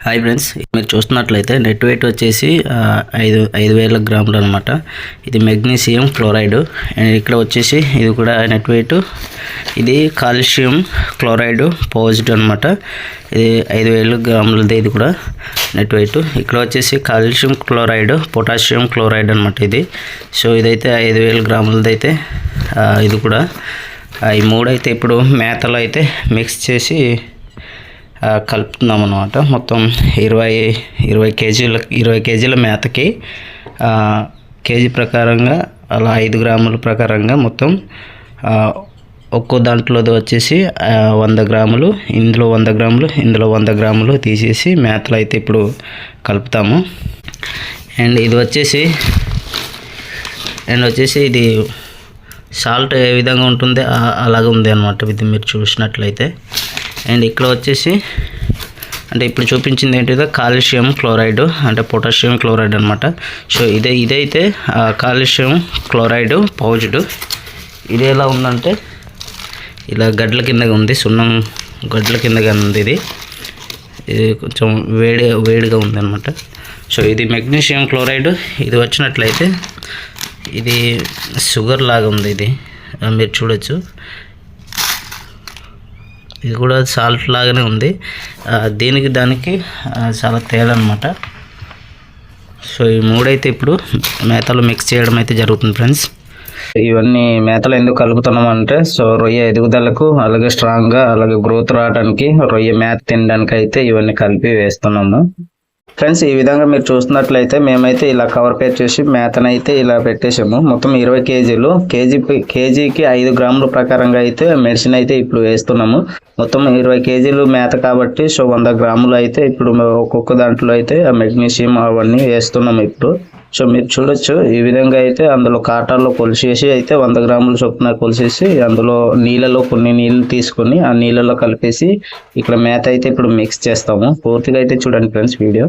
Hi friends, మీరు చూస్తున్నట్లయితే net weight వచ్చేసి 5,000 గ్రాములు అనమాట. ఇది మెగ్నీషియం క్లోరైడ్. అండ్ ఇక్కడ వచ్చేసి ఇది కూడా నెట్ వెయిట్. ఇది కాల్షియం క్లోరైడ్ పౌజ్డ్ అనమాట. ఇది 5,000 గ్రాములది. ఇది కూడా నెట్ వెయిట్. ఇక్కడ వచ్చేసి కాల్షియం క్లోరైడ్, పొటాషియం క్లోరైడ్ అనమాట ఇది. సో ఇదైతే 5,000 గ్రాములది అయితే ఇది కూడా. ఈ మూడైతే ఇప్పుడు మేతలో అయితే మిక్స్ చేసి కలుపుతున్నాం అన్నమాట. మొత్తం 20 కేజీల మేతకి కేజీ ప్రకారంగా అలా 5 గ్రాముల ప్రకారంగా మొత్తం ఒక్కో దాంట్లోది వచ్చేసి 100 గ్రాములు, ఇందులో 100 గ్రాములు, ఇందులో 100 గ్రాములు తీసేసి మేతలు అయితే ఇప్పుడు కలుపుతాము. అండ్ ఇది వచ్చేసి ఇది సాల్ట్ ఏ విధంగా ఉంటుంది అలాగే ఉంది అనమాట. ఇది మీరు చూసినట్లయితే. అండ్ ఇక్కడ వచ్చేసి అంటే ఇప్పుడు చూపించింది ఏంటిదో కాల్షియం క్లోరైడ్ అంటే పొటాషియం క్లోరైడ్ అనమాట. సో ఇదైతే కాల్షియం క్లోరైడ్ పౌజ్డ్. ఇది ఎలా ఉందంటే ఇలా గడ్డల కిందగా ఉంది, సున్నం గడ్డల కిందగా ఉంది. ఇది కొంచెం వేడిగా ఉంది అనమాట. సో ఇది మెగ్నీషియం క్లోరైడ్. ఇది వచ్చినట్లయితే ఇది షుగర్ లాగా ఉంది. ఇది మీరు చూడొచ్చు. ఇది కూడా సాల్ట్ లాగానే ఉంది. దానికి చాలా తేడా అనమాట. సో ఈ మూడైతే ఇప్పుడు మేతలో మిక్స్ చేయడం అయితే జరుగుతుంది ఫ్రెండ్స్. ఇవన్నీ మేతలు ఎందుకు కలుపుతున్నాం అంటే సో రొయ్య ఎదుగుదలకు, అలాగే స్ట్రాంగ్గా, అలాగే గ్రోత్ రావడానికి, రొయ్య మేత తినడానికి అయితే ఇవన్నీ కలిపి వేస్తున్నాము ఫ్రెండ్స్. ఈ విధంగా మీరు చూస్తున్నట్లయితే మేమైతే ఇలా కవర్ పేర్ చేసి మేతనైతే ఇలా పెట్టేసాము. మొత్తం 20 కేజీలు, కేజీకి 5 గ్రాముల ప్రకారంగా అయితే మెడిసిన్ అయితే ఇప్పుడు వేస్తున్నాము. మొత్తం 20 కేజీలు మేత కాబట్టి సో 100 గ్రాములు అయితే ఇప్పుడు ఒక్కొక్క దాంట్లో అయితే మెగ్నీషియం అవన్నీ వేస్తున్నాము ఇప్పుడు. సో మీరు చూడొచ్చు ఈ విధంగా అయితే అందులో కాటాల్లో కొలిసేసి అయితే 100 గ్రాముల చొప్పున కొలిసేసి అందులో నీళ్ళలో కొన్ని నీళ్ళు తీసుకొని ఆ నీళ్ళలో కలిపేసి ఇక్కడ మేత అయితే ఇప్పుడు మిక్స్ చేస్తాము. పూర్తిగా అయితే చూడండి ఫ్రెండ్స్ వీడియో.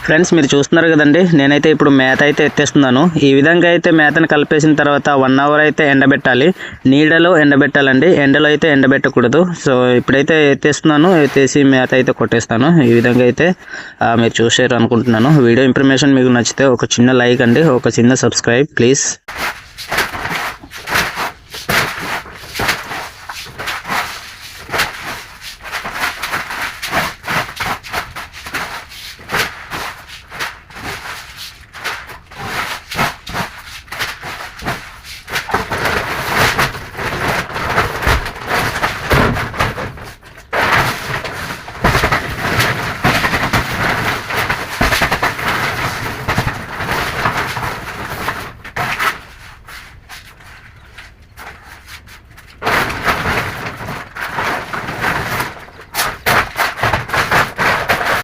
ఫ్రెండ్స్ మీరు చూస్తున్నారు కదండి, నేనైతే ఇప్పుడు మేత అయితే ఎత్తేస్తున్నాను. ఈ విధంగా అయితే మేతను కలిపేసిన తర్వాత 1 అవర్ అయితే ఎండబెట్టాలి. నీడలో ఎండబెట్టాలండి, ఎండలో అయితే ఎండబెట్టకూడదు. సో ఇప్పుడైతే ఎత్తేస్తున్నాను, ఎత్తేసి మేత అయితే కొట్టేస్తాను. ఈ విధంగా అయితే మీరు చూసారు అనుకుంటున్నాను. వీడియో ఇన్ఫర్మేషన్ మీకు నచ్చితే ఒక చిన్న లైక్ అండి, ఒక చిన్న సబ్స్క్రైబ్ ప్లీజ్.